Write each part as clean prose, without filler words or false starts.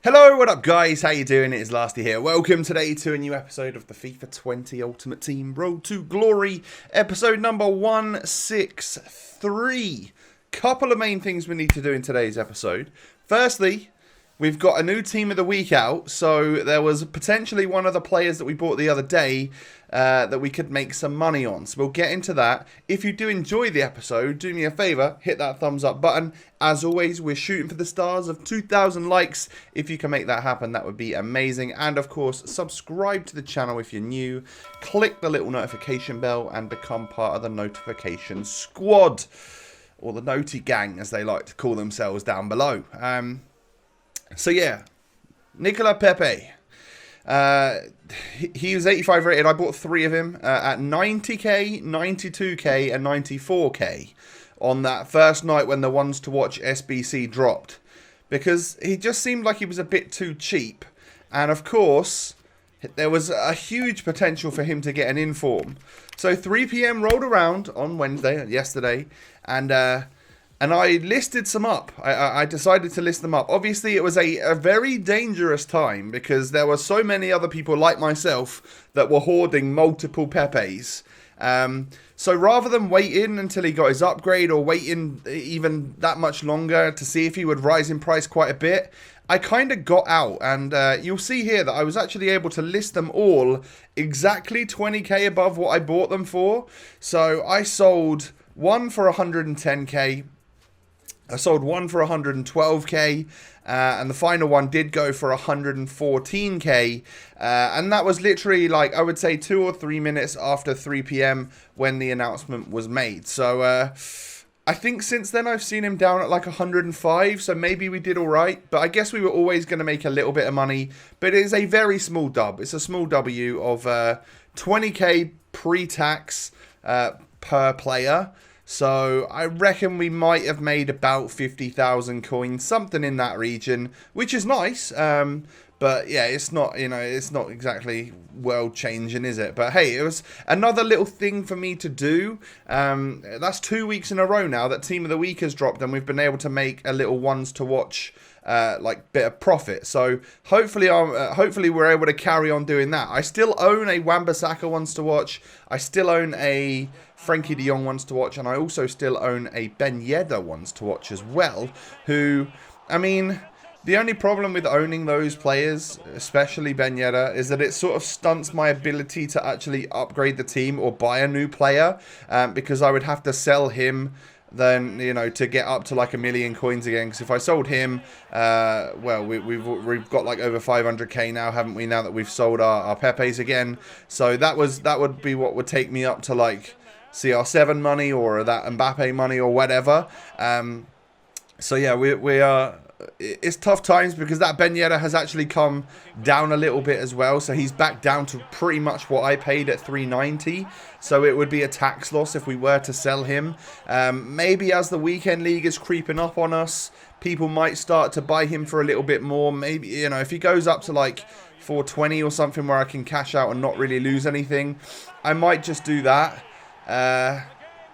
Hello, what up guys? How you doing? It is Lasty here. Welcome today to a new episode of the FIFA 20 Ultimate Team Road to Glory, episode number 163. Couple of main things we need to do in today's episode. Firstly, we've got a new Team of the Week out, so there was potentially one of the players that we bought the other day that we could make some money on. So we'll get into that. If you do enjoy the episode, do me a favour, hit that thumbs up button. As always, we're shooting for the stars of 2,000 likes. If you can make that happen, that would be amazing. And of course, subscribe to the channel if you're new. Click the little notification bell and become part of the notification squad. Or the Noti gang, as they like to call themselves down below. So yeah, Nicola Pepe. He was 85 rated. I bought 3 of him at 90k, 92k, and 94k on that first night when the ones to watch SBC dropped, because he just seemed like he was a bit too cheap, and of course there was a huge potential for him to get an inform. So 3 PM rolled around on Wednesday, yesterday, and I listed some up. I decided to list them up. Obviously, it was a very dangerous time because there were so many other people like myself that were hoarding multiple Pepes. So rather than waiting until he got his upgrade or waiting even that much longer to see if he would rise in price quite a bit, I kind of got out. And you'll see here that I was actually able to list them all exactly 20k above what I bought them for. So I sold one for 110k. I sold one for 112k, and the final one did go for 114k, and that was literally, like, I would say 2 or 3 minutes after 3 PM when the announcement was made. So I think since then I've seen him down at like 105, so maybe we did all right, but I guess we were always going to make a little bit of money, but it is a very small dub. It's a small W of 20k pre-tax per player. So I reckon we might have made about 50,000 coins, something in that region, which is nice. But yeah, it's not, you know, it's not exactly world changing, is it? But hey, it was another little thing for me to do. That's 2 weeks in a row now that Team of the Week has dropped, and we've been able to make a little ones to watch like bit of profit. So hopefully we're able to carry on doing that. I still own a Wan-Bissaka ones to watch. I still own a Frankie de Jong ones to watch, and I also still own a Ben Yedder ones to watch as well, who, I mean, the only problem with owning those players, especially Ben Yedder, is that it sort of stunts my ability to actually upgrade the team or buy a new player, because I would have to sell him then, you know, to get up to like 1 million coins again. Because if I sold him, well, we've got like over 500k now, haven't we, now that we've sold our Pepes again. So that would be what would take me up to like CR7 money or that Mbappe money or whatever. So yeah, we are. It's tough times because that Ben Yedder has actually come down a little bit as well. So he's back down to pretty much what I paid at 390. So it would be a tax loss if we were to sell him. Maybe as the weekend league is creeping up on us, people might start to buy him for a little bit more. Maybe, you know, if he goes up to like 420 or something where I can cash out and not really lose anything, I might just do that.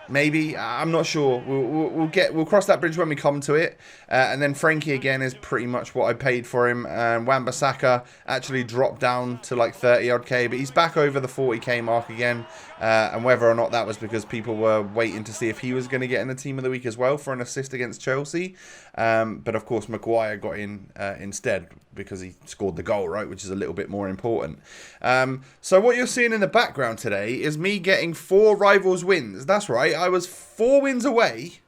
Maybe, I'm not sure. We'll cross that bridge when we come to it. And then Frankie again is pretty much what I paid for him. And Wan-Bissaka actually dropped down to like 30 odd k, but he's back over the 40k mark again. And whether or not that was because people were waiting to see if he was going to get in the Team of the Week as well for an assist against Chelsea. But of course, Maguire got in instead because he scored the goal, right? Which is a little bit more important. So what you're seeing in the background today is me getting 4 Rivals wins. That's right. I was 4 wins away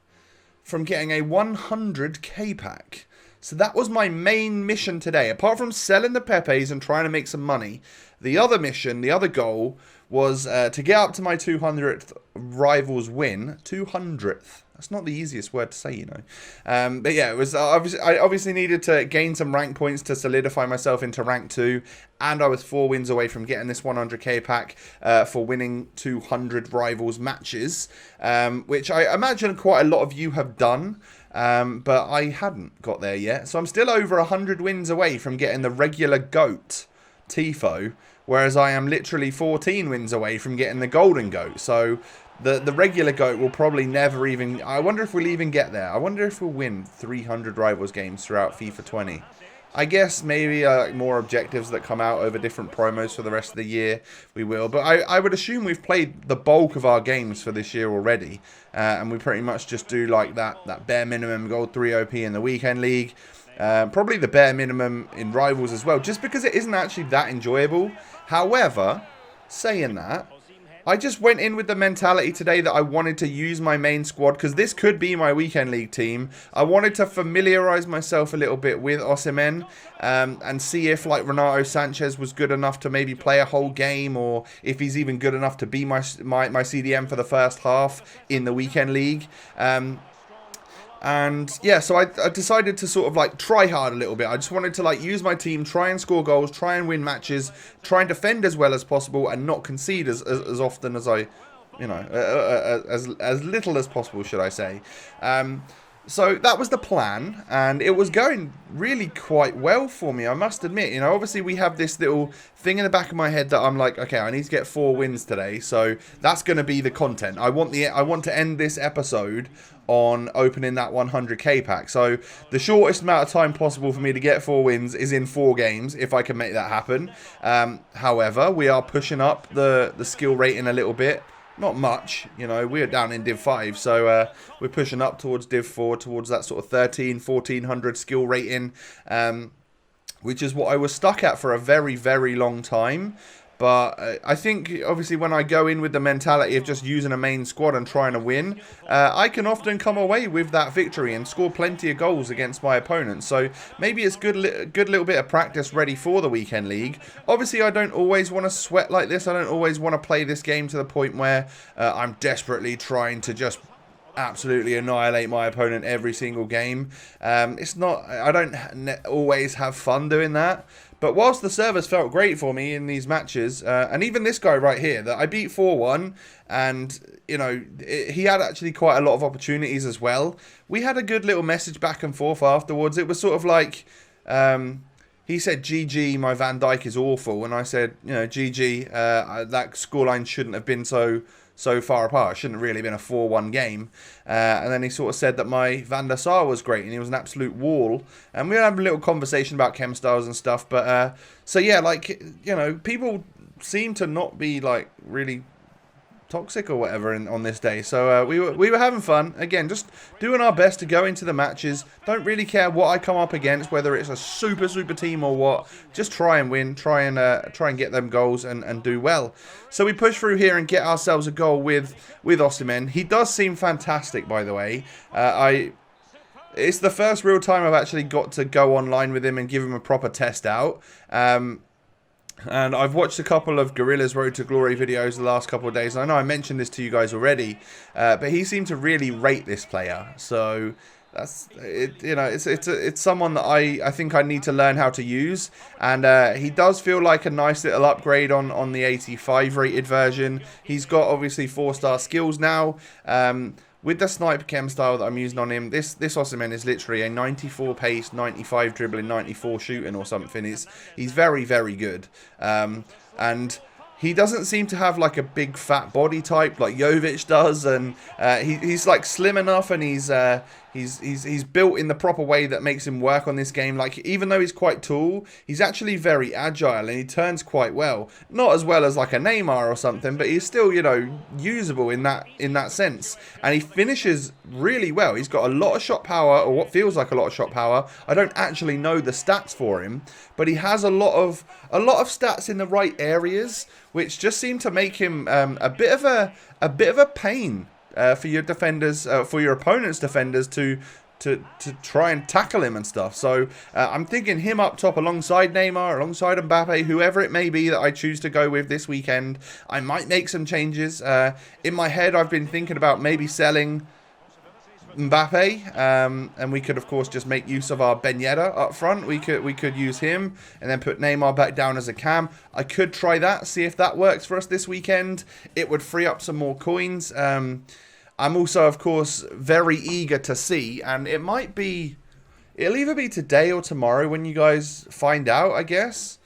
from getting a 100k pack. So that was my main mission today. Apart from selling the Pepes and trying to make some money, the other mission, the other goal was to get up to my 200th Rivals win. 200th. That's not the easiest word to say, you know. But yeah, it was I obviously needed to gain some rank points to solidify myself into rank 2. And I was 4 wins away from getting this 100k pack for winning 200 Rivals matches. Which I imagine quite a lot of you have done. But I hadn't got there yet. So I'm still over 100 wins away from getting the regular GOAT Tifo. Whereas I am literally 14 wins away from getting the golden GOAT. So the regular GOAT will probably never even... I wonder if we'll even get there. I wonder if we'll win 300 Rivals games throughout FIFA 20. I guess maybe more objectives that come out over different promos for the rest of the year, we will. But I would assume we've played the bulk of our games for this year already. And we pretty much just do like that bare minimum gold 3 OP in the weekend league. Probably the bare minimum in rivals as well, just because it isn't actually that enjoyable. However, saying that, I just went in with the mentality today that I wanted to use my main squad, because this could be my weekend league team. I wanted to familiarise myself a little bit with Osimhen, and see if like Renato Sanchez was good enough to maybe play a whole game, or if he's even good enough to be my CDM for the first half in the weekend league. And yeah, so I decided to sort of like try hard a little bit. I just wanted to like use my team, try and score goals, try and win matches, try and defend as well as possible, and not concede as often as I, you know, as little as possible, should I say. So that was the plan, and it was going really quite well for me, I must admit. You know, obviously we have this little thing in the back of my head that I'm like, okay, I need to get 4 wins today, so that's going to be the content. I want to end this episode on opening that 100k pack. So the shortest amount of time possible for me to get 4 wins is in 4 games, if I can make that happen. However, we are pushing up the skill rating a little bit. Not much, you know, we're down in Div 5, so we're pushing up towards Div 4, towards that sort of 1400 skill rating, which is what I was stuck at for a very, very long time. But I think, obviously, when I go in with the mentality of just using a main squad and trying to win, I can often come away with that victory and score plenty of goals against my opponents. So maybe it's good little bit of practice ready for the weekend league. Obviously, I don't always want to sweat like this. I don't always want to play this game to the point where I'm desperately trying to just absolutely annihilate my opponent every single game. It's not, I don't always have fun doing that. But whilst the servers felt great for me in these matches, and even this guy right here that I beat 4-1, and, you know, he had actually quite a lot of opportunities as well. We had a good little message back and forth afterwards. It was sort of like, he said, GG, my Van Dijk is awful. And I said, you know, GG, that scoreline shouldn't have been so far apart. It shouldn't have really been a 4-1 game. And then he sort of said that my Van der Sar was great and he was an absolute wall. And we had a little conversation about chem styles and stuff. But so yeah, like, you know, people seem to not be like really toxic or whatever on this day. So we were having fun. Again, just doing our best to go into the matches. Don't really care what I come up against, whether it's a super team or what. Just try and win. Try and get them goals and do well. So we push through here and get ourselves a goal with Osimhen. He does seem fantastic, by the way. It's the first real time I've actually got to go online with him and give him a proper test out. And I've watched a couple of Gorilla's Road to Glory videos the last couple of days. I know I mentioned this to you guys already, but he seemed to really rate this player. So that's it. You know, it's someone that I think I need to learn how to use. And he does feel like a nice little upgrade on the 85 rated version. He's got obviously 4-star skills now. With the sniper chem style that I'm using on him, this Osimhen is literally a 94 pace, 95 dribbling, 94 shooting or something. He's very, very good. And he doesn't seem to have like a big fat body type like Jovic does, and he's like slim enough, and he's built in the proper way that makes him work on this game. Like, even though he's quite tall, he's actually very agile and he turns quite well. Not as well as like a Neymar or something, but he's still, you know, usable in that sense. And he finishes really well. He's got a lot of shot power, or what feels like a lot of shot power. I don't actually know the stats for him, but he has a lot of stats in the right areas, which just seem to make him a bit of a pain for your defenders, for your opponent's defenders to try and tackle him and stuff. So I'm thinking him up top alongside Neymar, alongside Mbappe, whoever it may be that I choose to go with this weekend. I might make some changes. In my head, I've been thinking about maybe selling Mbappe, and we could of course just make use of our Ben Yedder up front. We could use him and then put Neymar back down as a cam. I could try that, see if that works for us this weekend. It would free up some more coins. I'm also of course very eager to see, and it'll either be today or tomorrow when you guys find out, I guess.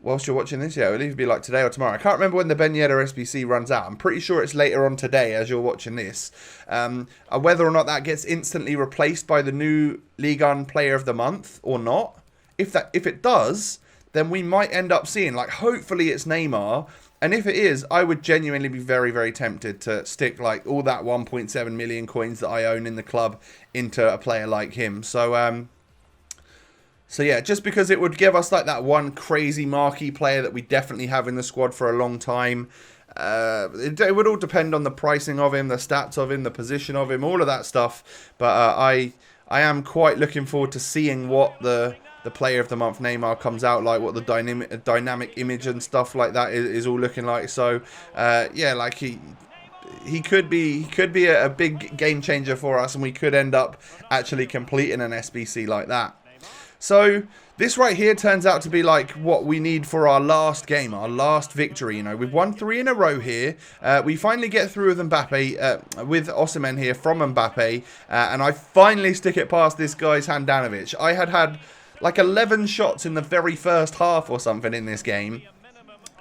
whilst you're watching this, it'll either be like today or tomorrow. I can't remember when the Ben Yedder SBC runs out. I'm pretty sure it's later on today as you're watching this. Whether or not that gets instantly replaced by the new Ligue 1 Player of the Month or not. If it does, then we might end up seeing, like, hopefully it's Neymar. And if it is, I would genuinely be very, very tempted to stick, like, all that 1.7 million coins that I own in the club into a player like him. So yeah, just because it would give us like that one crazy marquee player that we definitely have in the squad for a long time. It would all depend on the pricing of him, the stats of him, the position of him, all of that stuff. But I am quite looking forward to seeing what the player of the month Neymar comes out like, what the dynamic image and stuff like that is all looking like. So yeah, like he could be a big game changer for us, and we could end up actually completing an SBC like that. So this right here turns out to be like what we need for our last game, our last victory. You know, we've won 3 in a row here. We finally get through with Mbappe, with Osimhen here from Mbappe, and I finally stick it past this guy's Handanovic. I had like 11 shots in the very first half or something in this game,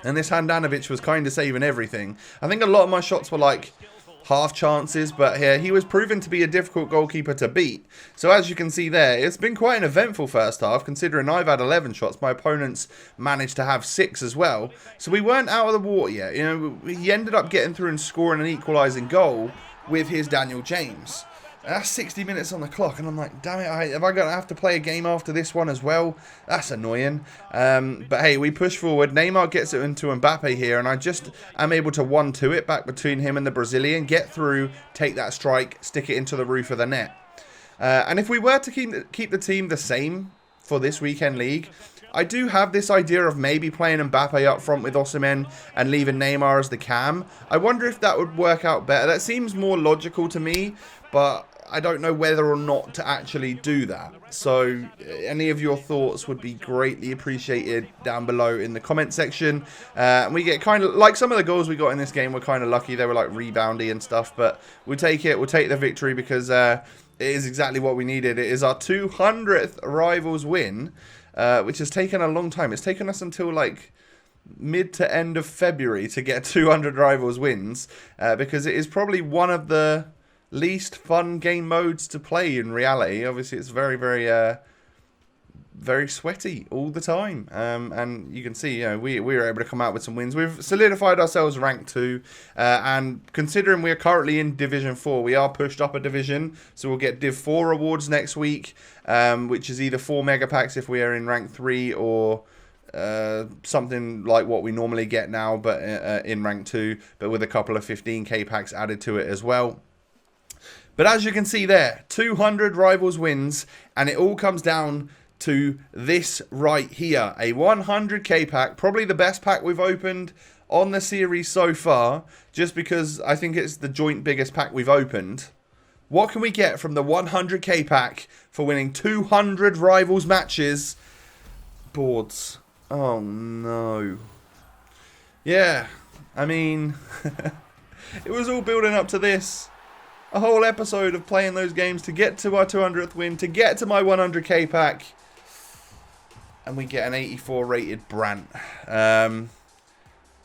and this Handanovic was kind of saving everything. I think a lot of my shots were like half chances, but here he was proven to be a difficult goalkeeper to beat. So as you can see there, it's been quite an eventful first half, considering I've had 11 shots. My opponents managed to have 6 as well. So we weren't out of the water yet. You know, he ended up getting through and scoring an equalising goal with his Daniel James. And that's 60 minutes on the clock, and I'm like, damn it, am I going to have to play a game after this one as well? That's annoying. But hey, we push forward. Neymar gets it into Mbappe here, and I just am able to 1-2 it back between him and the Brazilian, get through, take that strike, stick it into the roof of the net. And if we were to keep the team the same for this weekend league, I do have this idea of maybe playing Mbappe up front with Osimhen and leaving Neymar as the cam. I wonder if that would work out better. That seems more logical to me, but I don't know whether or not to actually do that. So any of your thoughts would be greatly appreciated down below in the comment section. We get kind of, like some of the goals we got in this game were kind of lucky. They were like reboundy and stuff, but we'll take it. We'll take the victory because it is exactly what we needed. It is our 200th Rivals win, which has taken a long time. It's taken us until like mid to end of February to get 200 Rivals wins, because it is probably one of the least fun game modes to play in reality. Obviously, it's very, very sweaty all the time. And you can see, you know, we were able to come out with some wins. We've solidified ourselves rank 2. And considering we're currently in Division 4, we are pushed up a division. So we'll get Div 4 rewards next week, which is either 4 mega packs if we are in rank 3, or something like what we normally get now, but in rank 2, but with a couple of 15k packs added to it as well. But as you can see there, 200 Rivals wins, and it all comes down to this right here. A 100k pack, probably the best pack we've opened on the series so far, just because I think it's the joint biggest pack we've opened. What can we get from the 100k pack for winning 200 Rivals matches? Boards. Oh no. Yeah, I mean, it was all building up to this. A whole episode of playing those games to get to our 200th win, to get to my 100k pack. And we get an 84 rated Brandt.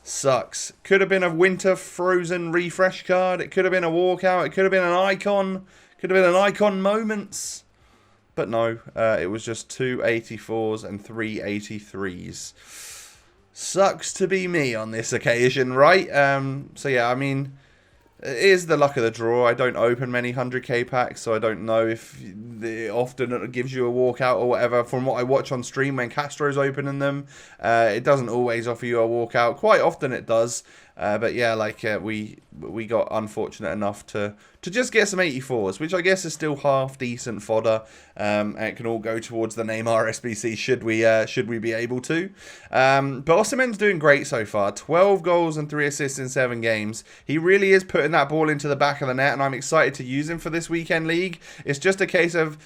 Sucks. Could have been a winter frozen refresh card. It could have been a walkout. It could have been an icon. Could have been an icon moments. But no, it was just 2 84s and 3 83s. Sucks to be me on this occasion, right? So yeah, I mean, it is the luck of the draw. I don't open many 100k packs, so I don't know if often it gives you a walkout or whatever. From what I watch on stream when Castro's opening them, it doesn't always offer you a walkout. Quite often it does. But yeah, like we got unfortunate enough to just get some 84s, which I guess is still half decent fodder. And it can all go towards the Neymar SBC should we be able to. But Osimhen's doing great so far. 12 goals and 3 assists in 7 games. He really is putting that ball into the back of the net, and I'm excited to use him for this weekend league. It's just a case of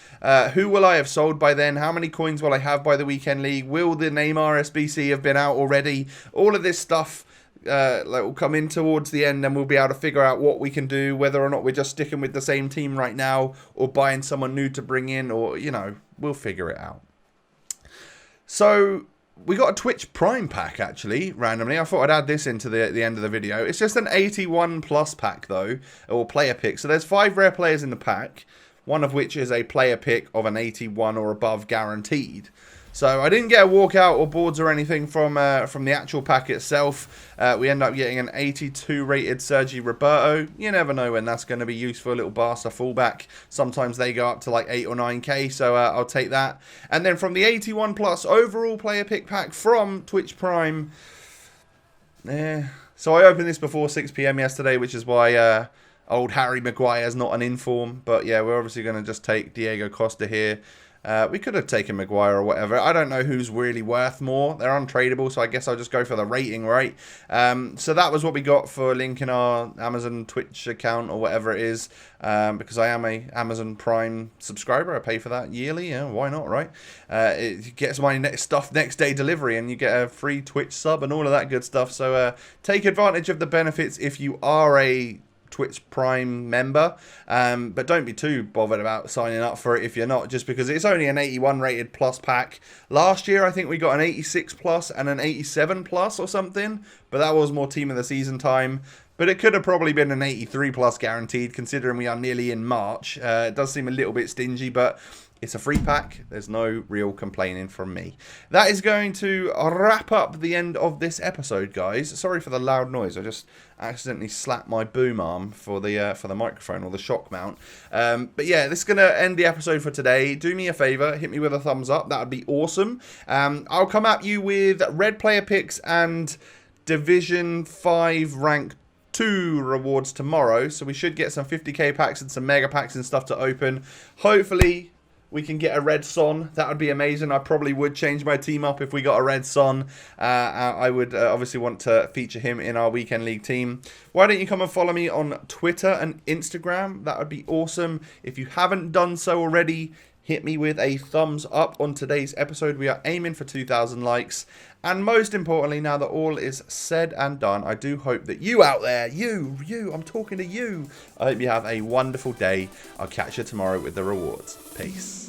who will I have sold by then? How many coins will I have by the weekend league? Will the Neymar SBC have been out already? All of this stuff will come in towards the end, and we'll be able to figure out what we can do, whether or not we're just sticking with the same team right now or buying someone new to bring in, or, you know, we'll figure it out. So we got a Twitch Prime pack, actually, randomly. I thought I'd add this into the end of the video. It's just an 81 plus pack, though, or player pick. So there's 5 rare players in the pack, one of which is a player pick of an 81 or above guaranteed. So I didn't get a walkout or boards or anything from the actual pack itself. We end up getting an 82 rated Sergi Roberto. You never know when that's going to be useful. A little Barca fullback. Sometimes they go up to like 8 or 9k, so I'll take that. And then from the 81 plus overall player pick pack from Twitch Prime. So I opened this before 6 PM yesterday, which is why old Harry Maguire's not an inform. But yeah, we're obviously going to just take Diego Costa here. We could have taken Maguire or whatever. I don't know who's really worth more. They're untradeable, so I guess I'll just go for the rating, right? So that was what we got for linking our Amazon Twitch account or whatever it is. Because I am a Amazon Prime subscriber. I pay for that yearly. Yeah, why not, right? It gets my stuff next day delivery, and you get a free Twitch sub and all of that good stuff. So take advantage of the benefits if you are a Twitch Prime member, but don't be too bothered about signing up for it if you're not, just because it's only an 81 rated plus pack. Last year I think we got an 86 plus and an 87 plus or something, but that was more team of the season time. But it could have probably been an 83 plus guaranteed, considering we are nearly in March. It does seem a little bit stingy, but it's a free pack. There's no real complaining from me. That is going to wrap up the end of this episode, guys. Sorry for the loud noise. I just accidentally slapped my boom arm for the microphone, or the shock mount. But yeah, this is going to end the episode for today. Do me a favor, hit me with a thumbs up. That would be awesome. I'll come at you with red player picks and Division 5 rank 2 rewards tomorrow. So we should get some 50k packs and some mega packs and stuff to open. Hopefully we can get a red Son. That would be amazing. I probably would change my team up if we got a red Son. I would obviously want to feature him in our weekend league team. Why don't you come and follow me on Twitter and Instagram? That would be awesome. If you haven't done so already, hit me with a thumbs up on today's episode. We are aiming for 2,000 likes. And most importantly, now that all is said and done, I do hope that you out there, you, I'm talking to you. I hope you have a wonderful day. I'll catch you tomorrow with the rewards. Peace.